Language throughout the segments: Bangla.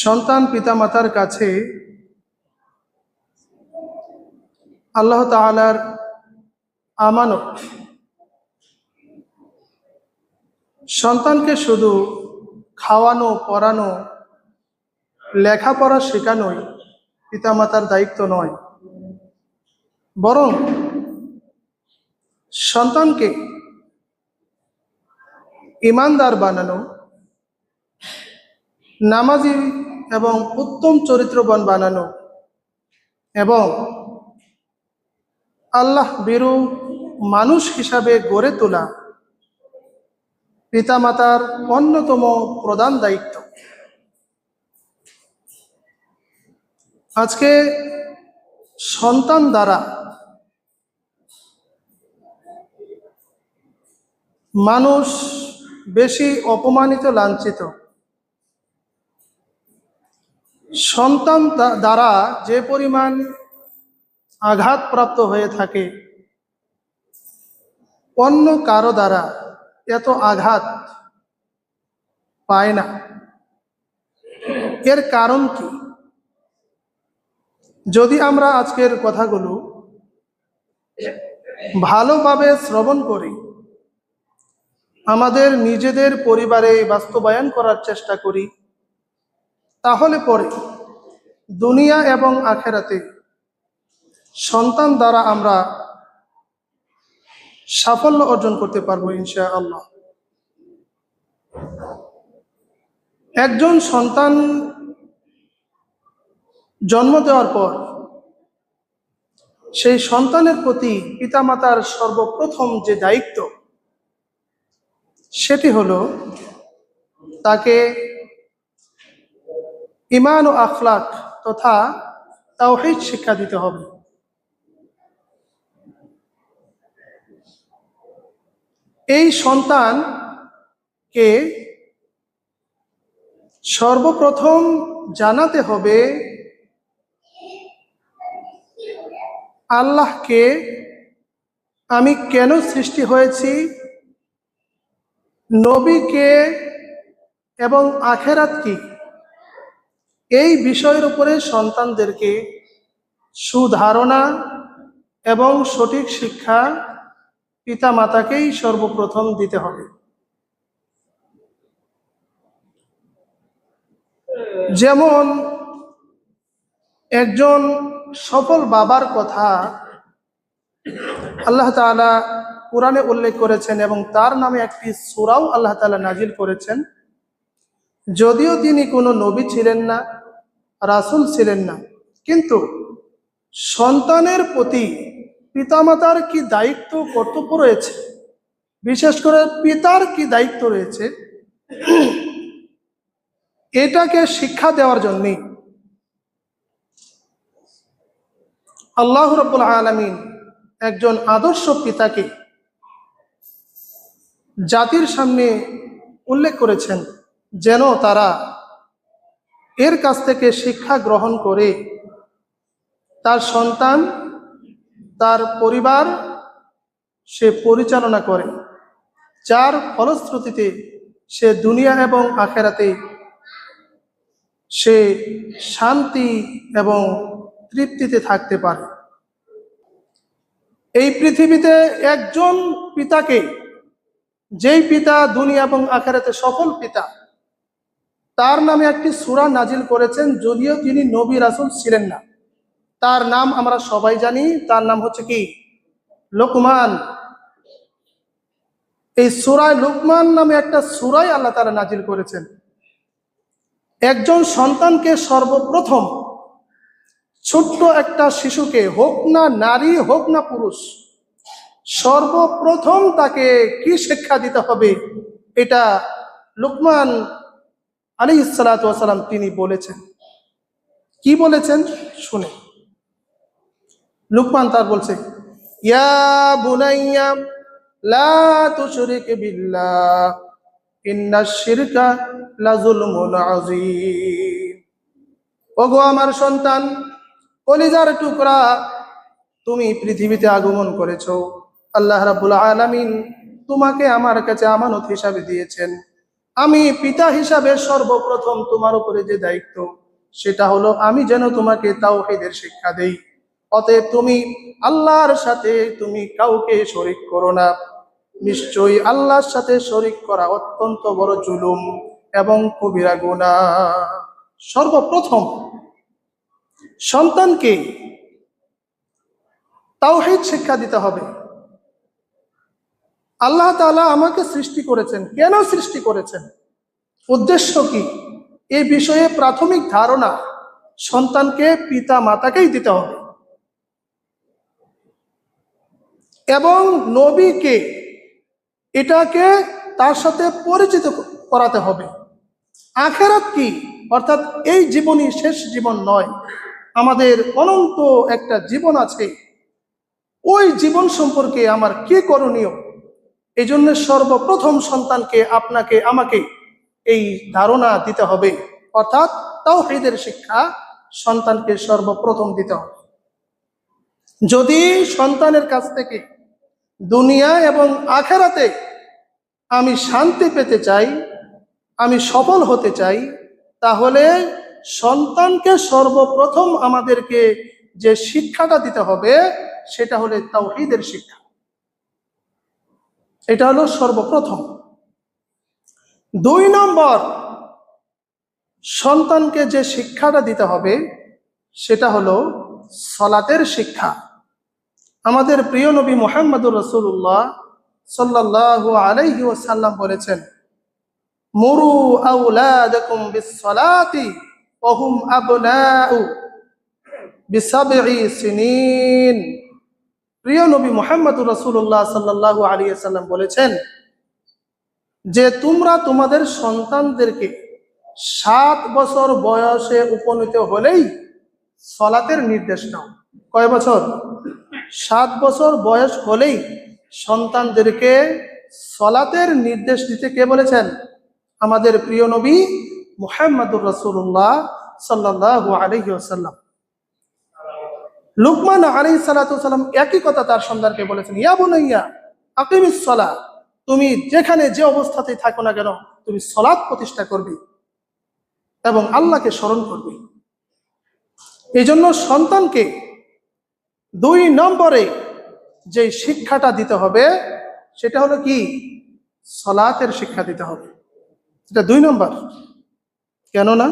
সন্তান পিতামাতার কাছে আল্লাহ তাআলার আমানত। সন্তানকে শুধু খাওয়ানো, পড়ানো, লেখাপড়া শেখানোই পিতামাতার দায়িত্ব নয়, বরং সন্তানকে ঈমানদার বানানো, নামাজি এবং উত্তম চরিত্রবান বানানো এবং আল্লাহ ভীরু মানুষ হিসাবে গড়ে তোলা পিতামাতার অন্যতম প্রধান দায়িত্ব। আজকে সন্তান দ্বারা মানুষ বেশি অপমানিত, লাঞ্ছিত। সন্তান দ্বারা যে পরিমাণ আঘাতপ্রাপ্ত হয়ে থাকে, অন্য কারো দ্বারা এত আঘাত পায় না। এর কারণ কি? যদি আমরা আজকের কথাগুলো ভালোভাবে শ্রবণ করি, আমাদের নিজেদের পরিবারে বাস্তবায়ন করার চেষ্টা করি, তাহলে পরে দুনিয়া এবং আখেরাতে সন্তান দ্বারা আমরা সাফল্য অর্জন করতে পারবো ইনশাআল্লাহ। একজন সন্তান জন্ম দেওয়ার পর সেই সন্তানের প্রতি পিতামাতার সর্বপ্রথম যে দায়িত্ব, সেটি হলো তাকে ঈমান ও আখলাক তথা তাওহীদ শিক্ষা দিতে হবে। এই সন্তানকে সর্বপ্রথম জানাতে হবে আল্লাহকে আমি কেন সৃষ্টি হয়েছি, নবীকে এবং আখেরাত কি, এই বিষয়ের উপরে সন্তানদেরকে সুধারণা এবং সঠিক শিক্ষা পিতামাতাকেই সর্বপ্রথম দিতে হবে। যেমন একজন সফল বাবার কথা আল্লাহ তাআলা কোরআনে উল্লেখ করেছেন এবং তার নামে একটি সূরাও আল্লাহ তাআলা নাজিল করেছেন। যদিও তিনি কোনো নবী ছিলেন না, রাসূল ছিলেন না, কিন্তু সন্তানের প্রতি পিতামাতার কি দায়িত্ব, কর্তব্য রয়েছে, বিশেষ করে পিতার কি দায়িত্ব রয়েছে, এটাকে শিক্ষা দেওয়ার জন্য আল্লাহ রাব্বুল আলামিন একজন আদর্শ পিতাকে জাতির সামনে উল্লেখ করেছেন, যেন তারা এর কাছ থেকে শিক্ষা গ্রহণ করে তার সন্তান, তার পরিবার সে পরিচালনা করে, যার ফলশ্রুতিতে সে দুনিয়া এবং আখেরাতে সে শান্তি এবং তৃপ্তিতে থাকতে পারে। এই পৃথিবীতে একজন পিতাকে, যেই পিতা দুনিয়া এবং আখেরাতে সফল পিতা, তার নামে একটি সূরা নাজিল করেছেন, যদিও তিনি নবী রাসূল ছিলেন না। তার নাম আমরা সবাই জানি, তার নাম হচ্ছে কি? লোকমান। এই সূরায় লোকমান নামে একটা সূরাই আল্লাহ তাআলা নাজিল করেছেন। একজন সন্তানকে সর্বপ্রথম, ছোট্ট একটা শিশুকে, হোক না নারী হোক না পুরুষ, সর্বপ্রথম তাকে কি শিক্ষা দিতে হবে, এটা লোকমান আলাইহিস সালাতু ওয়াস সালাম তিনি বলেছেন। কি বলেছেন শুনে। লোকমান তার বলছে, ইয়া বুনাইয়া লা তুশরিক বিল্লাহ ইন্নাশ শিরকা লাযুলমুন আযীম। ওগো আমার সন্তান, কলিজার টুকরা, তুমি পৃথিবীতে আগমন করেছো, আল্লাহ রাব্বুল আলামিন তোমাকে আমার কাছে আমানত হিসাবে দিয়েছেন। আমি পিতা হিসাবে সর্বপ্রথম তোমার উপরে যে দায়িত্ব, সেটা হলো আমি যেন তোমাকে তাওহীদের শিক্ষা দেই। অতএব তুমি আল্লাহর সাথে তুমি কাউকে শরীক করো না। নিশ্চয়ই আল্লাহর সাথে শরীক করা অত্যন্ত বড় জুলুম এবং কবিরা গুনাহ। সর্বপ্রথম সন্তানকে তাওহীদ শিক্ষা দিতে হবে। আল্লাহ তাআলা আমাকে সৃষ্টি করেছেন, কেন সৃষ্টি করেছেন, উদ্দেশ্য কি, এই বিষয়ে প্রাথমিক ধারণা সন্তানকে পিতা মাতাকেই দিতে হবে এবং নবীকে এটাকে তার সাথে পরিচিত করাতে হবে। আখিরাত কি, অর্থাৎ এই জীবনই শেষ জীবন নয়, আমাদের অনন্ত একটা জীবন আছে, ওই জীবন সম্পর্কে আমার কি করণীয়। এই জন্য সর্বপ্রথম সন্তানকে আপনাকে আমাকে এই ধারণা দিতে হবে, অর্থাৎ তাওহীদের শিক্ষা সন্তানকে সর্বপ্রথম দিতে হবে। যদি সন্তানের কাছ থেকে দুনিয়া এবং আখিরাতে আমি শান্তি পেতে চাই, আমি সফল হতে চাই, তাহলে সন্তানকে সর্বপ্রথম আমাদেরকে যে শিক্ষাটা দিতে হবে সেটা হলো তাওহীদের শিক্ষা। এটা হলো সর্বপ্রথম। 2 নম্বর সন্তানকে যে শিক্ষাটা দিতে হবে সেটা হলো সালাতের শিক্ষা। আমাদের প্রিয় নবী মুহাম্মদুর রাসূলুল্লাহ সাল্লাল্লাহু আলাইহি ওয়াসাল্লাম বলেছেন, মুরু আওলাদাকুম বিস-সালাতি ওয়া হুম আবনাউ বিসাবঈ সিনিন। প্রিয় নবী মুহাম্মদুর রাসূলুল্লাহ সাল্লাল্লাহু আলাইহি ওয়াসাল্লাম বলেছেন যে তোমরা তোমাদের সন্তানদেরকে 7 বছর বয়সে উপনীত হলেই সালাতের নির্দেশ দাও। কয় বছর? 7 বছর বয়স হলেই সন্তানদেরকে সালাতের নির্দেশ দিতে কে বলেছেন? আমাদের প্রিয় নবী মুহাম্মদুর রাসূলুল্লাহ সাল্লাল্লাহু আলাইহি ওয়াসাল্লাম। লুকমান আলাইহিস সালাতু ওয়াসালাম একই কথা তার সন্তানকে বলেছেন, ইয়া বুনাইয়া আকিমিস সালাহ, তুমি যেখানে যে অবস্থাতেই থাকো না কেন তুমি সালাত প্রতিষ্ঠা করবে এবং আল্লাহকে স্মরণ করবে। এই জন্য সন্তানকে 2 নম্বরে যে শিক্ষাটা দিতে হবে সেটা হলো কি? সালাতের শিক্ষা দিতে হবে। এটা 2 নম্বর। কেননা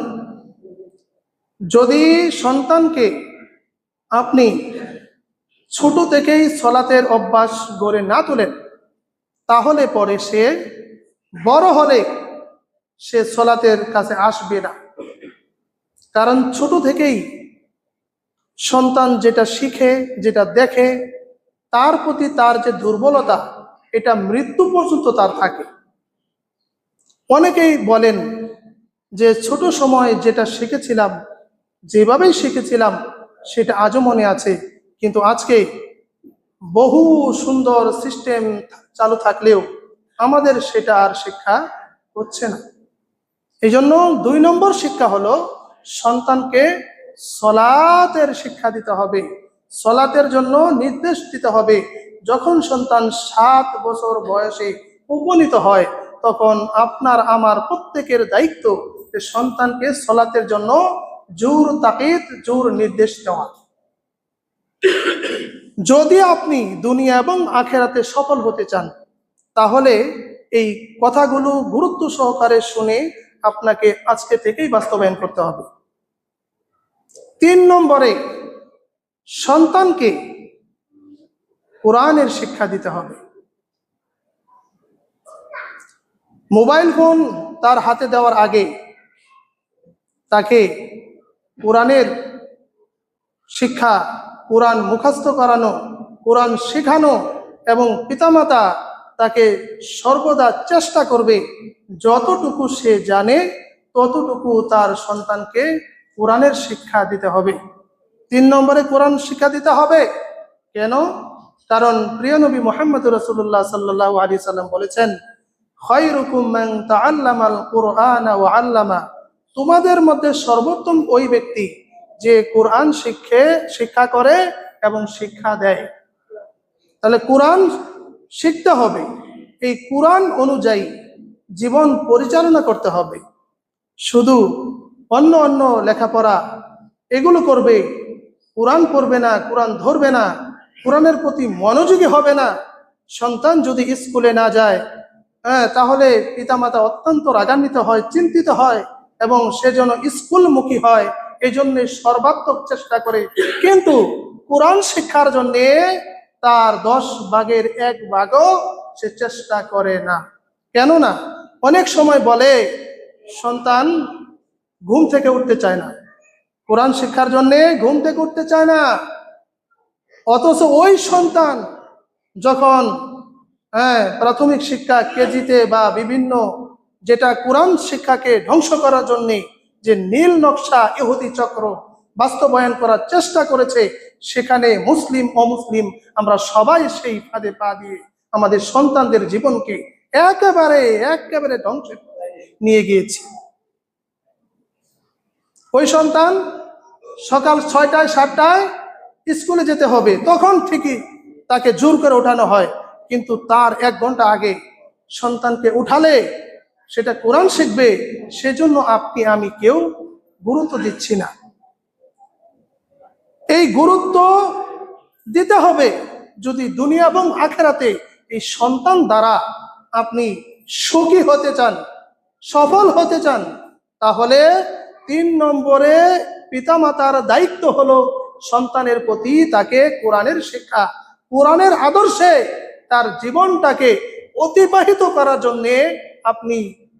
যদি সন্তানকে আপনি ছোট থেকেই সালাতের অভ্যাস গড়ে না তোলেন, তাহলে পরে সে বড় হলে সে সালাতের কাছে আসবে না। কারণ ছোট থেকেই সন্তান যেটা শিখে, যেটা দেখে, তার প্রতি তার যে দুর্বলতা, এটা মৃত্যু পর্যন্ত তার থাকে। অনেকেই বলেন যে ছোট সময় যেটা শিখেছিলাম, যেভাবেই শিখেছিলাম সেটা আজও মনে আছে, কিন্তু আজকে বহু সুন্দর সিস্টেম চালু থাকলেও আমাদের সেটা আর শিক্ষা হচ্ছে না। এই জন্য 2 নম্বর শিক্ষা হলো সন্তানকে সালাতের শিক্ষা দিতে হবে, সালাতের জন্য নির্দেশ দিতে হবে। যখন সন্তান 7 বছর বয়সে উপনীত হয়, তখন আপনার আমার প্রত্যেকের দায়িত্ব যে সন্তানকে সালাতের জন্য জোর তাকিদ, জোর নির্দেশ দেওয়া। যদি আপনি দুনিয়া এবং আখিরাতে সফল হতে চান, তাহলে এই কথাগুলো গুরুত্ব সহকারে শুনে আপনাকে আজকে থেকেই বাস্তবায়ন করতে হবে। 3 নম্বরে সন্তানকে কোরআনের শিক্ষা দিতে হবে। মোবাইল ফোন তার হাতে দেওয়ার আগে তাকে কোরআনের শিক্ষা, কোরআন মুখস্থ করানো, কোরআন শেখানো এবং পিতামাতা তাকে সর্বদা চেষ্টা করবে যতটুকু সে জানে ততটুকু তার সন্তানকে কোরআনের শিক্ষা দিতে হবে। 3 নম্বরে কোরআন শিক্ষা দিতে হবে। কেন? কারণ প্রিয় নবী মুহাম্মদুর রাসূলুল্লাহ সাল্লাল্লাহু আলাইহি সাল্লাম বলেছেন, খায়রুকুম মান তাআল্লামাল কুরআনা ওয়া আল্লামা, তোমাদের মধ্যে সর্বোত্তম ওই ব্যক্তি যে কোরআন শিক্ষা করে এবং শিক্ষা দেয়। তাহলে কোরআন শিখতে হবে। এই কোরআন অনুযায়ী জীবন পরিচালনা করতে হবে। শুধু অন্য অন্য লেখাপড়া এগুলো করবে, কোরআন পড়বে না, কোরআন ধরবে না, কোরআনের প্রতি মনোযোগী হবে না। সন্তান যদি স্কুলে না যায়, তাহলে পিতামাতা অত্যন্ত রাগান্বিত হয়, চিন্তিত হয় এবং সে যেন স্কুলমুখী হয় এই জন্য সর্বাত্মক চেষ্টা করে। কিন্তু কোরআন শিক্ষার জন্য তার 10 ভাগের 1 ভাগও সে চেষ্টা করে না। কেননা অনেক সময় বলে সন্তান ঘুম থেকে উঠতে চায় না, কোরআন শিক্ষার জন্য ঘুম থেকে উঠতে চায় না। অথচ ওই সন্তান যখন প্রাথমিক শিক্ষা কেজিতে বা বিভিন্ন যেটা কোরআন শিক্ষাকে ধ্বংস করার জন্য যে নীল নকশা ইহুদি চক্র বাস্তবায়ন করার চেষ্টা করেছে, সেখানে মুসলিম অমুসলিম আমরা সবাই সেই ফাঁদে পা দিয়ে আমাদের সন্তানদের জীবনকে একেবারে ধ্বংস নিয়ে গিয়েছি। ওই সন্তান সকাল 6টায় 7টায় স্কুলে যেতে হবে, তখন ঠিকই তাকে জোর করে ওঠানো হয়, কিন্তু তার 1 ঘন্টা আগে সন্তানকে উঠালে সেটা কোরআন শিখবে, সেজন্য আপনি আমি কেউ গুরুত্ব দিচ্ছি না। এই গুরুত্ব দিতে হবে যদি দুনিয়া এবং আখেরাতে এই সন্তান দ্বারা আপনি সুখী হতে চান, সফল হতে চান। তাহলে 3 নম্বরে পিতামাতার দায়িত্ব হলো সন্তানের প্রতি তাকে কোরআনের শিক্ষা, কোরআনের আদর্শে তার জীবনটাকে অতিবাহিত করার জন্য আপনি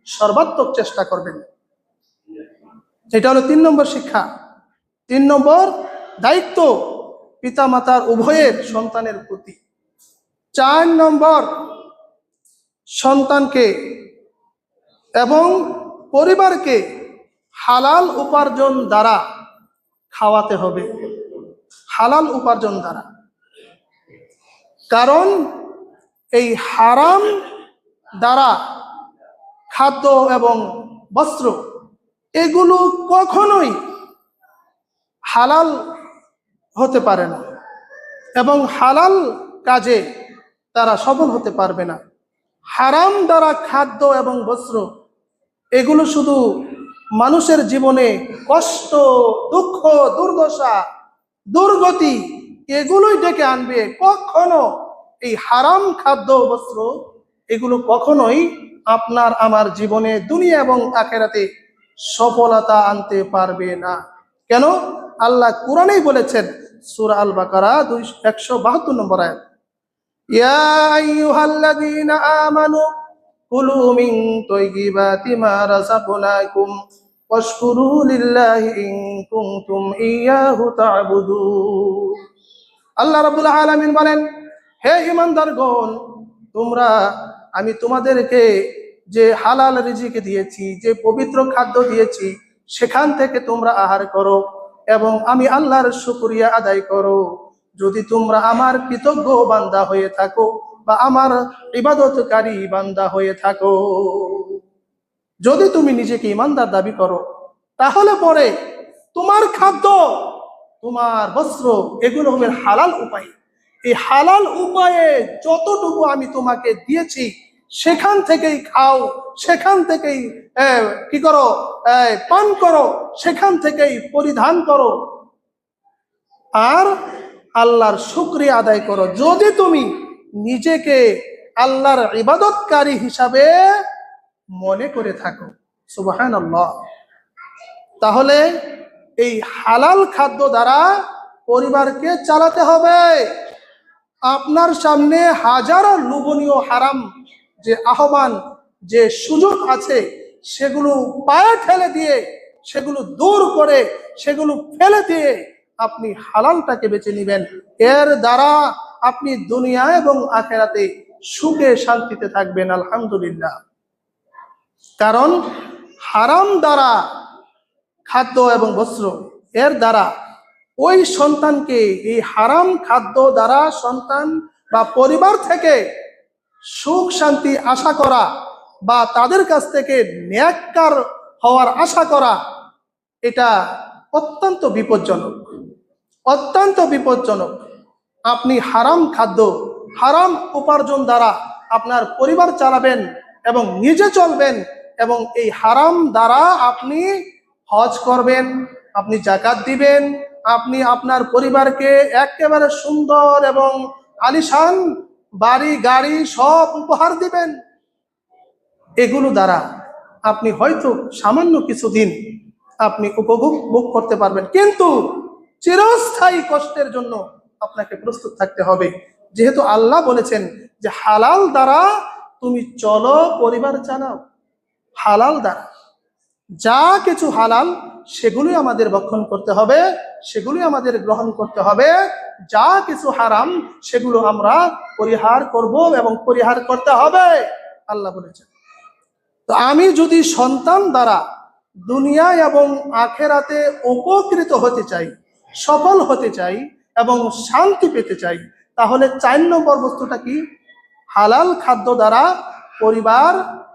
সর্বাত্মক চেষ্টা করবেন। এটা হলো 3 নম্বর শিক্ষা, 3 নম্বর দায়িত্ব পিতামাতার উভয়ের সন্তানের প্রতি। 4 নম্বর, সন্তানকে এবং পরিবারকে হালাল উপার্জন দ্বারা খাওয়াতে হবে, হালাল উপার্জন দ্বারা। কারণ এই হারাম দ্বারা খাদ্য এবং বস্ত্র এগুলো কখনোই হালাল হতে পারে না এবং হালাল কাজে তারা সফল হতে পারবে না। হারাম দ্বারা খাদ্য এবং বস্ত্র এগুলো শুধু মানুষের জীবনে কষ্ট, দুঃখ, দুর্দশা, দুর্গতি এগুলোই ডেকে আনবে। কখনো এই হারাম খাদ্য বস্ত্র এগুলো কখনোই আপনার আমার জীবনে দুনিয়া এবং আখেরাতে সফলতা আনতে পারবে না। কেন? আল্লাহ কোরআনেই বলেছেন, সূরা আল বাকারা 172 নম্বর আয়াত, ইয়া আইয়ুহাল্লাযীনা আমানু কুলু মিন তাইয়্যিবাতি মা রাযাকনাকুম ওয়াশকুরু লিল্লাহি ইন কুনতুম ইয়্যাহু তা'বুদুন। আল্লাহ রাব্বুল আলামিন বলেন, হে ঈমানদারগণ, আমি তোমাদেরকে যে হালাল রিজিক দিয়েছি, যে পবিত্র খাদ্য দিয়েছি, সেখান থেকে তোমরা আহার করো এবং আমি আল্লাহর শুকরিয়া আদায় করো। যদি তোমরা আমার কৃতজ্ঞ বান্দা হয়ে থাকো বা আমার ইবাদতকারী বান্দা হয়ে থাকো। যদি তুমি নিজেকে ইমানদার দাবি করো, তাহলে পরে তোমার খাদ্য, তোমার বস্ত্র এগুলো হবে হালাল উপায়। এই হালাল উপায়ে যতটুকু আমি তোমাকে দিয়েছি সেখান থেকেই খাও, সেখান থেকেই কি করো, পান করো, সেখান থেকেই পরিধান করো আর আল্লাহর শুকরিয়া আদায় করো, যদি তুমি নিজেকে আল্লাহর ইবাদতকারী হিসাবে মনে করে থাকো। সুবহানাল্লাহ। তাহলে এই হালাল খাদ্য দ্বারা পরিবারকে চালাতে হবে। আপনার সামনে হাজারো লোভনীয় হারাম যে আহ্বান, যে সুযোগ আছে, সেগুলো পায়ে ঠেলে দিয়ে, সেগুলো দূর করে, সেগুলো ফেলে দিয়ে আপনি হালালটাকে বেছে নেবেন। এর দ্বারা আপনি দুনিয়া এবং আখেরাতে সুখে শান্তিতে থাকবেন, আলহামদুলিল্লাহ। কারণ হারাম দ্বারা খাদ্য এবং বস্ত্র এর দ্বারা ওই সন্তানকে এই হারাম খাদ্য দ্বারা সন্তান বা পরিবার থেকে সুখ শান্তি আশা করা বা তাদের কাছ থেকে নেককার হওয়ার আশা করা, এটা অত্যন্ত বিপজ্জনক, অত্যন্ত বিপজ্জনক। আপনি হারাম খাদ্য, হারাম উপার্জন দ্বারা আপনার পরিবার চালাবেন, এবং নিজে চলবেন, এবং এই হারাম দ্বারা আপনি হজ করবেন, আপনি যাকাত দিবেন, আপনি আপনার পরিবারকে একেবারে সুন্দর এবং আলিশান বাড়ি গাড়ি সব উপহার দিবেন। এগুলো দ্বারা আপনি হয়তো সামান্য কিছুদিন আপনি উপভোগ করতে পারবেন, কিন্তু চিরস্থায়ী কষ্টের জন্য আপনাকে প্রস্তুত থাকতে হবে। যেহেতু আল্লাহ বলেছেন যে হালাল দ্বারা তুমি চলো, পরিবার চালাও। হালাল দ্বারা যা কিছু হালাল সেগুলোই আমাদের ভক্ষণ করতে হবে, সেগুলোই আমাদের গ্রহণ করতে হবে। যা কিছু হারাম সেগুলো আমরা পরিহার করব এবং পরিহার করতে হবে, আল্লাহ বলেছেন। তো আমি যদি সন্তান দ্বারা দুনিয়া এবং আখেরাতে উপকৃত হতে চাই, সফল হতে চাই এবং শান্তি পেতে চাই, তাহলে 4 নম্বর বস্তুটা কি? হালাল খাদ্য দ্বারা পরিবার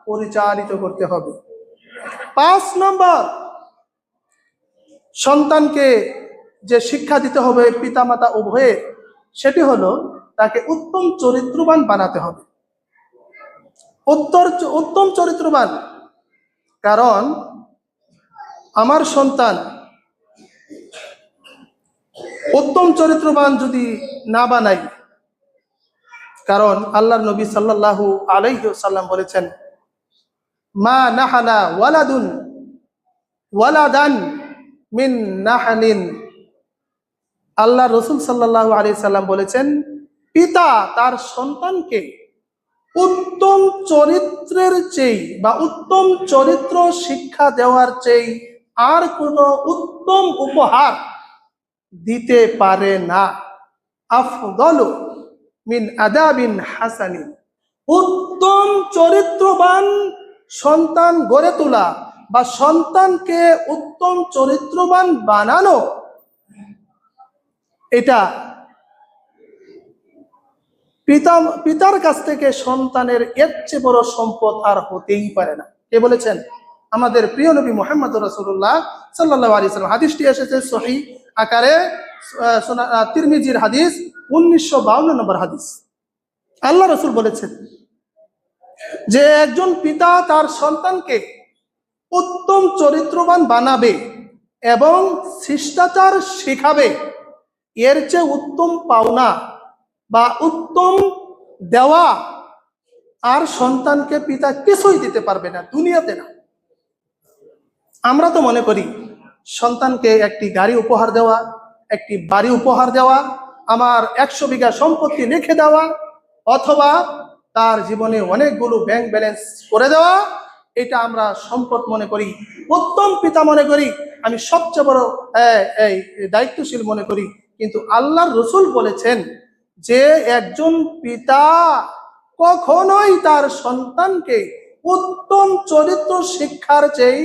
পরিচালিত করতে হবে। 5 নম্বর, সন্তানকে যে শিক্ষা দিতে হবে পিতামাতা উভয়ে, সেটি হলো তাকে উত্তম চরিত্রবান বানাতে হবে। উত্তম চরিত্রবান, কারণ আমার সন্তান উত্তম চরিত্রবান যদি না বানাই, কারণ আল্লাহর নবী সাল্লাল্লাহু আলাইহি ওয়াসাল্লাম বলেছেন, মা নাহালা ওয়ালাদান মিন নাহালিন। আল্লাহ রসুল সাল্লাল্লাহু আলাইহি সাল্লাম বলেছেন, পিতা তার সন্তানকে উত্তম চরিত্রের চেয়ে বা উত্তম চরিত্র শিক্ষা দেওয়ার চেয়ে আর কোনো উত্তম উপহার দিতে পারে না। আফদলু মিন আদাবিন হাসানিন। উত্তম চরিত্রবান সন্তান গড়ে তোলা বা সন্তানকে উত্তম চরিত্রবান বানানো, এটা পিতার কাছ থেকে সন্তানের এর চেয়ে বড় সম্পদ আর হতেই পারে না। কে বলেছেন? আমাদের প্রিয় নবী মুহাম্মদ রাসূলুল্লাহ সাল্লাল্লাহু আলাইহি ওয়াসাল্লাম। হাদিসটি এসেছে সহিহ আকারে, তিরমিজির হাদিস, 1952 নম্বর হাদিস। আল্লাহ রসুল বলেছেন যে একজন পিতা তার সন্তানকে উত্তম চরিত্রবান বানাবে এবং শিষ্টাচার শেখাবে, এর চেয়ে উত্তম পাওনা বা উত্তম দেওয়া আর সন্তানকে পিতা কিছুই দিতে পারবে না, দুনিয়াতে না। আমরা তো মনে করি সন্তানকে একটি গাড়ি উপহার দেওয়া, একটি বাড়ি উপহার দেওয়া, আমার 100 বিঘা সম্পত্তি লিখে দেওয়া, অথবা তার জীবনে অনেকগুলো ব্যাংক ব্যালেন্স করে দেওয়া, এটা আমরা সম্পদ মনে করি, উত্তম পিতা মনে করি, আমি সবচেয়ে বড় এই দায়িত্বশীল মনে করি। কিন্তু আল্লাহর রসুল বলেছেন যে একজন পিতা কখনোই তার সন্তানকে উত্তম চরিত্র শিক্ষার চেয়ে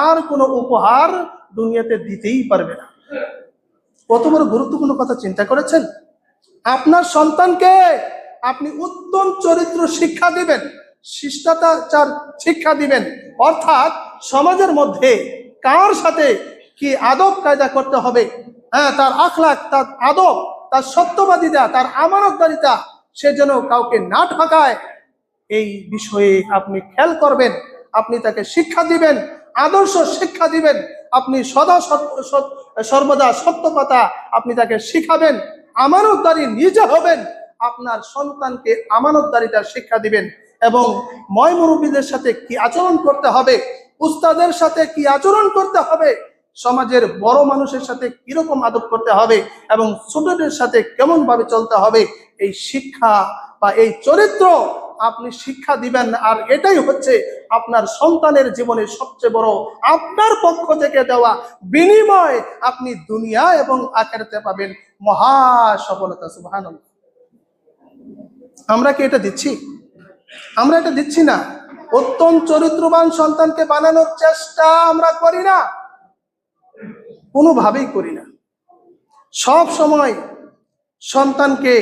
আর কোনো উপহার দুনিয়াতে দিতেই পারবে না। কত বড় গুরুত্বপূর্ণ কথা চিন্তা করেছেন? আপনার সন্তানকে আপনি উত্তম চরিত্র শিক্ষা দিবেন, শিষ্টাচার শিক্ষা দিবেন, অর্থাৎ সমাজের মধ্যে কার সাথে কি আদব কায়দা করতে হবে, তার আখলাক, তার আদব, তার সত্যবাদিতা, তার আমানতদারিতা, সে যেন কাউকে না ঠকায়, এই বিষয়ে আপনি খেয়াল করবেন। আপনি তাকে শিক্ষা দিবেন, আদর্শ শিক্ষা দিবেন, আপনি সর্বদা সত্য কথা আপনি তাকে শিখাবেন, আমানতদারি নিজে হবেন, আপনার সন্তানকে আমানতদারিতা শিক্ষা দিবেন, এবং ময় মুরব্বীদের সাথে কি আচরণ করতে হবে, উস্তাদের সাথে কি আচরণ করতে হবে, সমাজের বড় মানুষের সাথে কিরকম আদব করতে হবে এবং ছোটদের সাথে কেমন ভাবে চলতে হবে, এই শিক্ষা বা এই চরিত্র আপনি শিক্ষা দিবেন। আর এটাই হচ্ছে আপনার সন্তানের জীবনে সবচেয়ে বড় আপনার পক্ষ থেকে দেওয়া বিনিময়, আপনি দুনিয়া এবং আখিরাতে পাবেন মহা সফলতা। সুবহানাল্লাহ। আমরা কি এটা দিচ্ছি? আমরা এটা দিচ্ছি না। উত্তম চরিত্রবান সন্তানকে বানানোর চেষ্টা আমরা করি না, কোনোভাবেই করি না। সব সময় সন্তানকে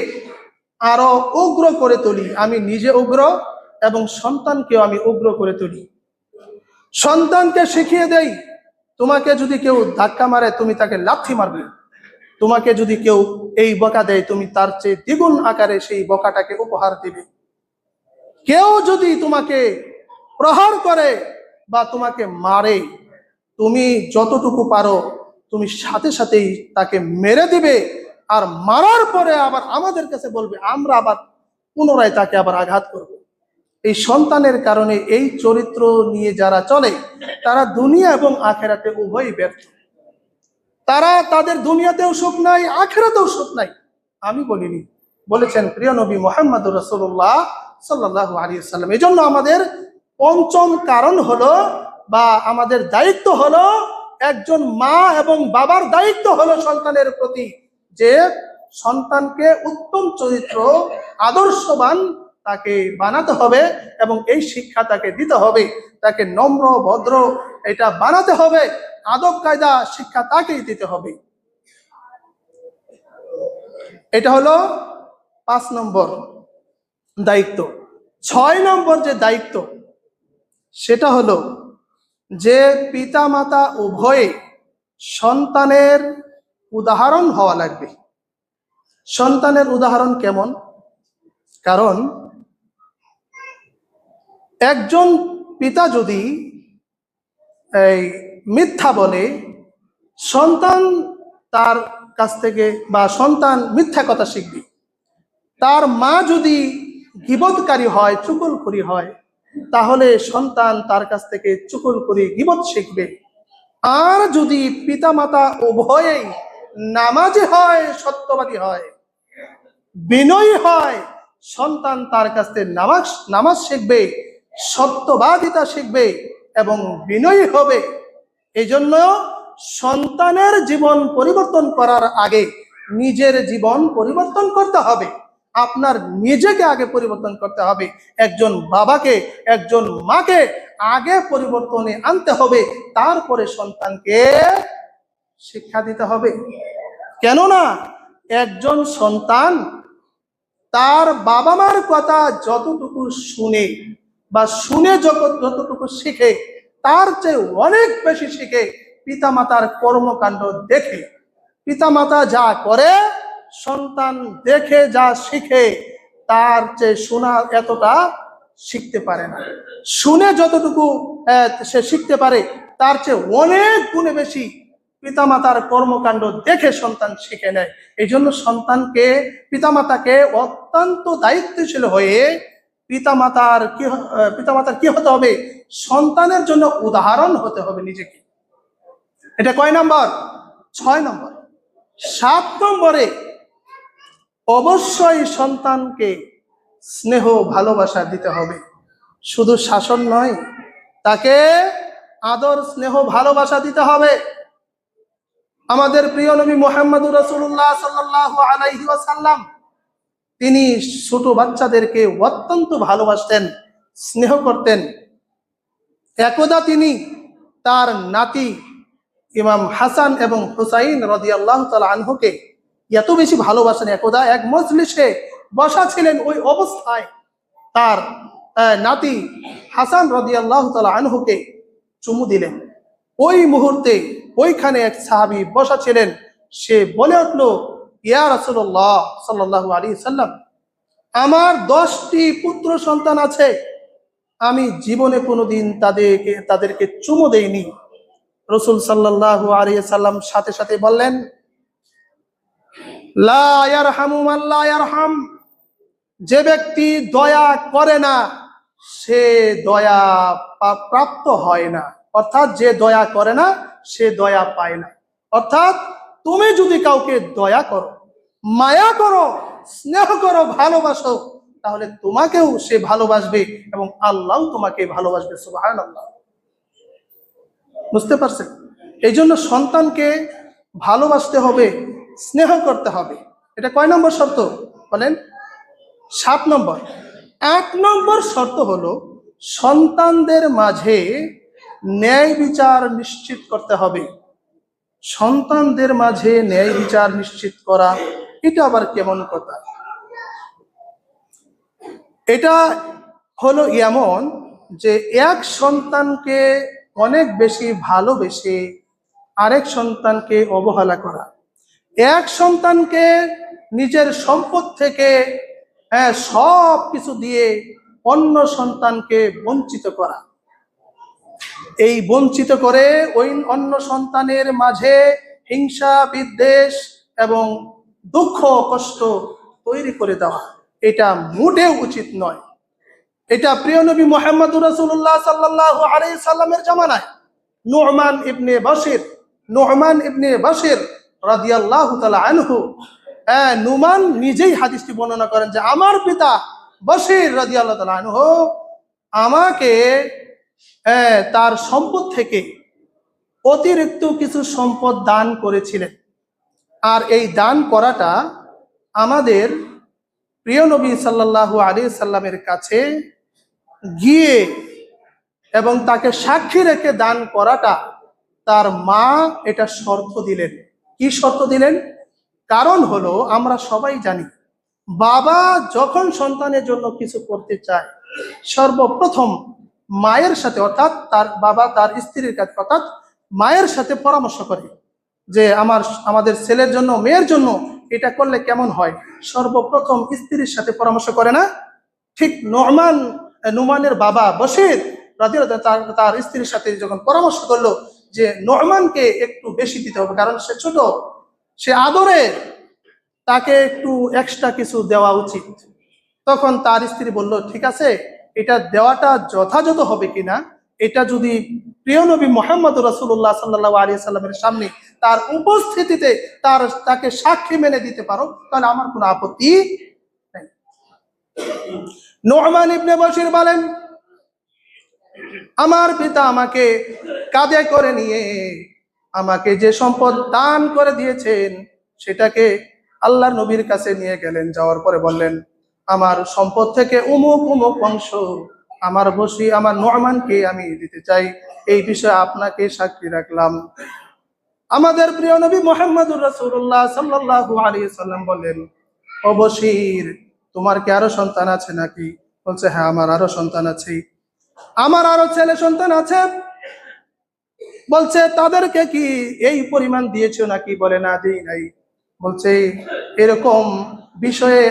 আরো উগ্র করে তুলি, আমি নিজে উগ্র এবং সন্তানকেও আমি উগ্র করে তুলি। সন্তানকে শিখিয়ে দেই, তোমাকে যদি কেউ ধাক্কা মারে তুমি তাকে লাথি মারবে, তোমাকে যদি কেউ এই বকা দেয় তুমি তার চেয়ে দ্বিগুণ আকারে সেই বকাটাকে উপহার দিবে। কেউ যদি তোমাকে প্রহার করে বা তোমাকে মারে, তুমি যতটুকু পারো তুমি সাথে সাথেই তাকে মেরে দিবে, আর মারার পরে আবার আমাদের কাছে বলবে, আমরা আবার পুনরায় তাকে আবার আঘাত করব। এই সন্তানের কারণে এই চরিত্র নিয়ে যারা চলে তারা দুনিয়া এবং আখেরাতে উভয়ই ব্যর্থ। তারা তাদের দুনিয়াতেও সুখ নাই, আখেরাতেও সুখ নাই। আমি বলিনি, বলেছেন প্রিয় নবী মুহাম্মদুর রাসূলুল্লাহ সাল্লাল্লাহু আলাইহি ওয়াসাল্লাম। এই জন্য আমাদের পঞ্চম কারণ হলো, বা আমাদের দায়িত্ব হলো, একজন মা এবং বাবার দায়িত্ব হলো সন্তানের প্রতি, যে সন্তানকে উত্তম চরিত্র, আদর্শবান তাকে বানাতে হবে এবং এই শিক্ষা তাকে দিতে হবে। তাকে নম্র ভদ্র এটা বানাতে হবে, আদব কায়দা শিক্ষা তাকেই দিতে হবে। এটা হলো 5 নম্বর দায়িত্ব। 6 নম্বর যে দায়িত্ব সেটা হলো যে পিতা মাতা উভয়ে সন্তানের উদাহরণ হওয়া লাগবে। সন্তানের উদাহরণ কেমন? কারণ একজন পিতা যদি এই মিথ্যা বলে, সন্তান তার কাছ থেকে বা সন্তান মিথ্যা কথা শিখবে। তার মা যদি গীবতকারী হয়, চুগলখড়ি হয়, তাহলে সন্তান তার কাছ থেকে চুগলখড়ি, গীবত শিখবে। আর যদি পিতা মাতা উভয়েই নামাজি হয়, সত্যবাদী হয়, বিনয়ী হয়, সন্তান তার কাছ থেকে নামাজ শিখবে, সত্যবাদিতা শিখবে এবং বিনয়ী হবে। এই জন্য সন্তানের জীবন পরিবর্তন করার আগে নিজের জীবন পরিবর্তন করতে হবে। আপনার নিজেকে আগে পরিবর্তন করতে হবে। একজন বাবাকে, একজন মাকে আগে পরিবর্তনে আনতে হবে, তারপরে সন্তানকে শিক্ষা দিতে হবে। কেননা একজন সন্তান তার বাবা মার কথা যতটুকু শুনে বা শুনে যতটুকু শিখে, তার চেয়ে অনেক বেশি শিখে পিতামাতার কর্মকাণ্ড দেখে। পিতামাতা যা করে সন্তান দেখে যা শিখে, তার চেয়ে শোনা এতটা শিখতে পারে না। শুনে যতটুকু সে শিখতে পারে, তার চেয়ে অনেক গুণে বেশি পিতামাতার কর্মকাণ্ড দেখে সন্তান শিখে নেয়। এই জন্য সন্তানকে, পিতামাতাকে অত্যন্ত দায়িত্বশীল হয়ে পিতামাতার কি হতে হবে? সন্তানের জন্য উদাহরণ হতে হবে নিজেকে। এটা কয় নাম্বার? 6 নম্বর। 7 নম্বরে অবশ্যই সন্তানকে স্নেহ ভালোবাসা দিতে হবে। শুধু শাসন নয়, তাকে আদর স্নেহ ভালোবাসা দিতে হবে। আমাদের প্রিয় নবী মুহাম্মদুর রাসূলুল্লাহ সাল্লাল্লাহু আলাইহি ওয়াসাল্লাম, তিনি ছোট বাচ্চাদেরকে অত্যন্ত ভালোবাসতেন, স্নেহ করতেন। একদা তিনি তার নাতি ইমাম হাসান এবং হুসাইন রাদিয়াল্লাহু তাআলা আনহুকে এত বেশি ভালোবাসেন, একদা এক মজলিসে বসা ছিলেন, ওই অবস্থায় তার নাতি হাসান রাদিয়াল্লাহু তাআলা আনহুকে চুমু দিলেন। ওই মুহূর্তে ওইখানে এক সাহাবী বসা ছিলেন, সে বলে উঠল, ইয়া রাসূলুল্লাহ সাল্লাল্লাহু আলাইহি সাল্লাম, আমার 10টি পুত্র সন্তান আছে, আমি জীবনে কোনোদিন তাদেরকে চুমু দেইনি। রাসূল সাল্লাল্লাহু আলাইহি সাল্লাম সাথে সাথে বললেন, লা ইয়ারহামু মান লা ইয়ারহাম, যে ব্যক্তি দয়া করে না সে দয়া প্রাপ্ত হয় না। অর্থাৎ যে দয়া করে না সে দয়া পায় না। অর্থাৎ তুমি যদি কাউকে দয়া করো, মায়া করো, স্নেহ করো, ভালোবাসো, তাহলে তোমাকেও সে ভালোবাসবে এবং আল্লাহ তোমাকে ভালোবাসবে। সুবহানাল্লাহ। বুঝতে পারছেন? এই জন্য সন্তানকে ভালোবাসতে হবে, স্নেহ করতে হবে। এটা কয় নম্বর শর্ত বলেন? 7 নম্বর। 8 নম্বর শর্ত হলো সন্তানদের মাঝে ন্যায় বিচার নিশ্চিত করতে হবে। সন্তানদের মাঝে ন্যায় বিচার নিশ্চিত করা, এটা আবার কেমন কথা? এটা হলো এমন যে এক সন্তানকে অনেক বেশি ভালোবেসে আরেক সন্তানকে অবহেলা করা, এক সন্তানকে নিজের সম্পদ থেকে সব কিছু দিয়ে অন্য সন্তানকে বঞ্চিত করা, এই বঞ্চিত করে ওই অন্য সন্তানের মাঝে হিংসা বিদ্বেষ এবং দুঃখ কষ্ট তৈরি করে দেওয়া, এটা মোটেও উচিত নয়। এটা প্রিয় নবী মুহাম্মদুর রাসূলুল্লাহ সাল্লাল্লাহু আলাইহি সাল্লামের জামানায় নু'মান ইবনে বাশির রাদিয়াল্লাহু তাআলা আনহু, নুমান নিজেই হাদিসটি বর্ণনা করেন যে আমার পিতা বশির রাদিয়াল্লাহু তাআলা আনহু আমাকে তার সম্পদ থেকে অতিরিক্ত কিছু সম্পদ দান করেছিলেন। আর এই দান করাটা আমাদের প্রিয় নবী সাল্লাল্লাহু আলাইহি সাল্লামের কাছে গিয়ে এবং তাকে সাক্ষী রেখে দান করাটা তার মা এটা শর্ত দিলেন। কি শর্ত দিলেন? কারণ হলো আমরা সবাই জানি বাবা যখন সন্তানের জন্য কিছু করতে চায় সর্বপ্রথম মায়ের সাথে অর্থাৎ তার বাবা তার স্ত্রীর কাছে অর্থাৎ মায়ের সাথে পরামর্শ করে যে আমাদের ছেলের জন্য মেয়ের জন্য এটা করলে কেমন হয়। সর্বপ্রথম স্ত্রীর সাথে পরামর্শ করে না? ঠিক নুমানের বাবা বশির রাদিয়াল্লাহু তাআলা তার স্ত্রীর সাথে যখন পরামর্শ করলো যে নুমানকে একটু বেশি দিতে হবে কারণ সে ছোট, সে আদরে, তাকে একটু এক্সট্রা কিছু দেওয়া উচিত, তখন তার স্ত্রী বলল ঠিক আছে, এটা দেওয়াটা যথাযথ হবে কিনা এটা যদি প্রিয় নবী মুহাম্মদুর রাসূলুল্লাহ সাল্লাল্লাহু আলাইহি সাল্লামের সামনে তার উপস্থিতিতে তাকে সাক্ষী মেনে দিতে পারো তাহলে আমার কোনো আপত্তি নেই। নু'মান ইবনে বাশির বলেন আমার পিতা আমাকে কাঁধে করে নিয়ে আমাকে যে সম্পদ দান করে দিয়েছেন সেটাকে আল্লাহর নবীর কাছে নিয়ে গেলেন। যাওয়ার পরে বললেন আমার সম্পদ থেকে অমুক অমুক অংশ আমার নু'মানকে আমি দিতে চাই, এই বিষয়ে আপনাকে সাক্ষী রাখলাম। আমাদের প্রিয় নবী মুহাম্মদুর রাসূলুল্লাহ সাল্লাল্লাহু আলাইহি সাল্লাম বললেন ও বশির তোমার কি আরো সন্তান আছে নাকি? বলছে হ্যাঁ আমার আরো সন্তান আছে, আমার আরো ছেলে সন্তান আছে। বলছে তাদেরকে কি এই পরিমাণ দিয়েছো নাকি? বলে না দিই নাই। বলছে এরকম বিষয়ে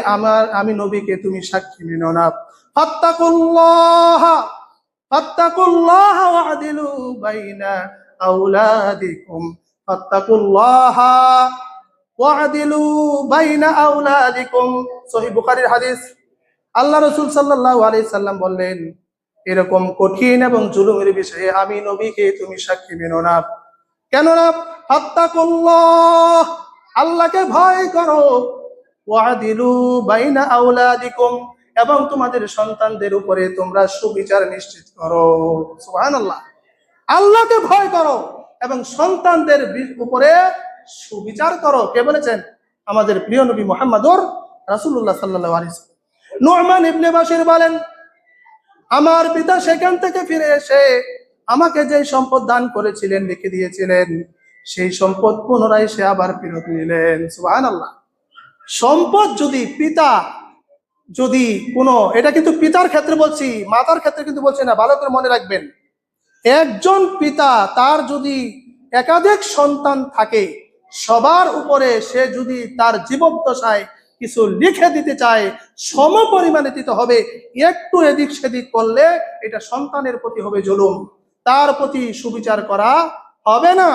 আমি নবীকে তুমি সাক্ষী মেনো না। ফাত্তাকুল্লাহ ওয়া'দিলু বাইনা আওলাদিকুম সহিহ বুখারীর হাদিস। আল্লাহ রাসূল সাল্লাল্লাহু আলাইহি সাল্লাম বললেন এরকম কঠিন এবং জুলুমের বিষয়ে আমি নবীকে তুমি সাক্ষী মেনো না। কেন না? ফাত্তাকুল্লাহ আল্লাহকে ভয় করো, ওয়া'দিলু বাইনা আওলাদিকুম এবং তোমাদের সন্তানদের উপরে তোমরা সুবিচার নিশ্চিত করো। সুবহানাল্লাহ। আল্লাহকে ভয় করো এবং সন্তানদের উপরে সুবিচার করো। কে বলেছেন? আমাদের প্রিয় নবী মুহাম্মদুর রাসূলুল্লাহ সাল্লাল্লাহু আলাইহি ওয়াসাল্লাম। নু'মান ইবনে বাশির বলেন আমার পিতা সেখান থেকে ফিরে এসে আমাকে যে সম্পদ দান করেছিলেন লিখে দিয়েছিলেন সেই সম্পদ পুনরায় সে আবার ফেরত নিলেন। সুবহানাল্লাহ। সম্পদ যদি কোনো এটা কিন্তু পিতার ক্ষেত্রে বলছি, মাতার ক্ষেত্রে কিন্তু বলছি না, ভালো করে মনে রাখবেন। একজন পিতা তার যদি একাধিক সন্তান থাকে সবার উপরে সে যদি তার জীবদ্দশায় কিছু লিখে দিতে চায় সম পরিমাণে দিতে হবে। একটু এদিক সেদিক করলে এটা সন্তানের প্রতি হবে জুলুম, তার প্রতি সুবিচার করা হবে না।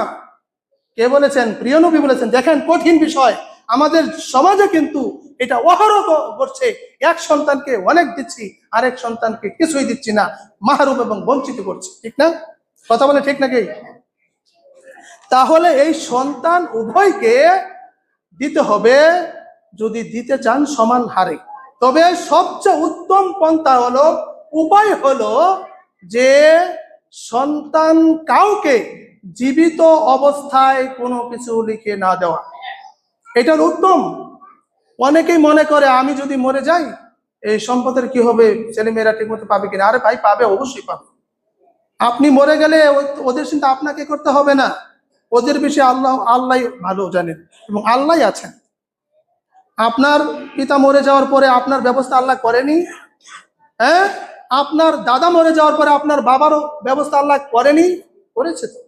কে বলেছেন? প্রিয় নবী বলেছেন। দেখেন কঠিন বিষয়, আমাদের সমাজে কিন্তু এটা অহরহ করছে। এক সন্তানকে অনেক দিচ্ছি, আরেক সন্তানকে কিছুই দিচ্ছি না, মাহরুম এবং বঞ্চিত করছি। ঠিক না? কথা বলে ঠিক নাকি? তাহলে এই সন্তান উভয়কে দিতে হবে যদি দিতে চান সমান হারে। তবে সবচেয়ে উত্তম পন্থা হলো, উপায় হলো যে সন্তান কাউকে জীবিত অবস্থায় কোনো কিছু লিখে না দেওয়া, এটার উত্তম। অনেকেই মনে করে আমি যদি মরে যাই এই সম্পদের কি হবে, ছেলেমেয়েরা ঠিক মতো পাবে কিনা? আরে ভাই পাবে, অবশ্যই পাবে। আপনি মরে গেলে ওদের চিন্তা আপনাকে করতে হবে না, ওদের বিষয়ে আল্লাহ ভালো জানেন এবং আল্লাহ আছেন। আপনার পিতা মরে যাওয়ার পরে আপনার ব্যবস্থা আল্লাহ করেনি? হ্যাঁ, আপনার দাদা মরে যাওয়ার পরে আপনার বাবারও ব্যবস্থা আল্লাহ করেনি? করেছে তো।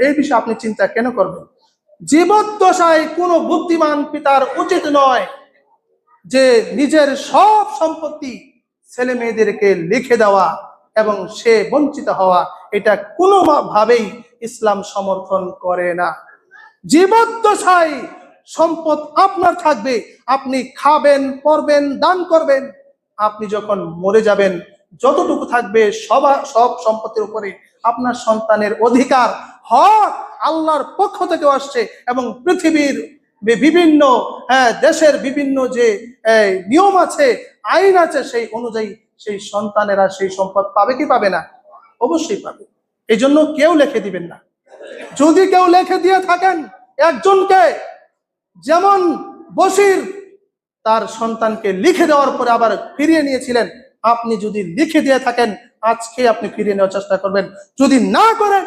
এই বিষয়ে আপনি চিন্তা কেন করবেন? জীবদ্দশায় কোনো বুদ্ধিমান পিতার উচিত নয় যে নিজের সব সম্পত্তি ছেলে মেয়েদেরকে লিখে দেওয়া, এবং সে বঞ্চিত হওয়া, এটা কোনোভাবেই ইসলাম সমর্থন করে না। জীবদ্দশায় সম্পদ আপনার থাকবে, আপনি খাবেন, পরবেন, দান করবেন। আপনি যখন মরে যাবেন, যতটুকু থাকবে সব সম্পত্তির উপরে আপনার সন্তানের অধিকার, হক আল্লাহর পক্ষ থেকে আসছে এবং পৃথিবীর বিভিন্ন দেশের বিভিন্ন যে নিয়ম আছে, আইন আছে, সেই অনুযায়ী সেই সন্তানেরা সেই সম্পদ পাবে কি পাবে না? অবশ্যই পাবে। এই জন্য কেউ লিখে দিবেন না। যদি কেউ লিখে দিয়ে থাকেন একজনকে, যেমন বশির তার সন্তানকে লিখে দেওয়ার পরে আবার ফিরিয়ে নিয়েছিলেন, আপনি যদি লিখে দিয়ে থাকেন আজকে আপনি ফিরিয়ে নেওয়ার চেষ্টা করবেন। যদি না করেন,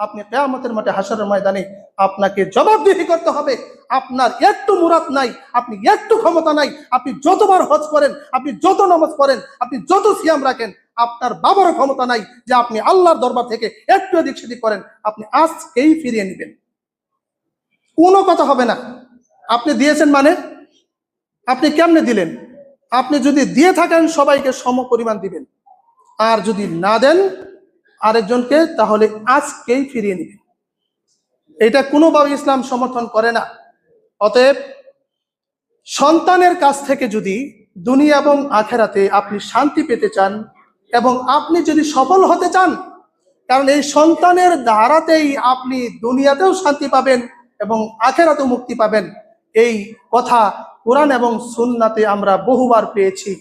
আপনি কিয়ামতের মাঠে হাসরের ময়দানে আপনাকে জবাবদিহি করতে হবে। আপনার একটু মুরাদ নাই, আপনি একটু ক্ষমতা নাই, আপনি যতবার হজ করেন, আপনি যত নামাজ পড়েন, আপনি যত সিয়াম রাখেন, আপনার বাবারও ক্ষমতা নাই যে আপনি আল্লাহর দরবার থেকে একটু এদিক সেদিক করেন। আপনি আজকেই ফিরিয়ে নেবেন, কোনো কথা হবে না। আপনি দিয়েছেন মানে আপনি কেমনে দিলেন? আপনি যদি দিয়ে থাকেন সবাইকে সম পরিমাণ দিবেন, আর যদি না দেন আরেকজনকে, তাহলে আজকেই ফিরিয়ে নেবেন। এটা কোনোভাবে ইসলাম সমর্থন করে না। অতএব সন্তানের কাছ থেকে যদি দুনিয়া এবং আখেরাতে আপনি শান্তি পেতে চান এবং আপনি যদি সফল হতে চান, কারণ এই সন্তানের দ্বারাতেই আপনি দুনিয়াতেও শান্তি পাবেন এবং আখেরাতেও মুক্তি পাবেন, এই কথা কোরআন এবং সুন্নাতে আমরা বহুবার পেয়েছি।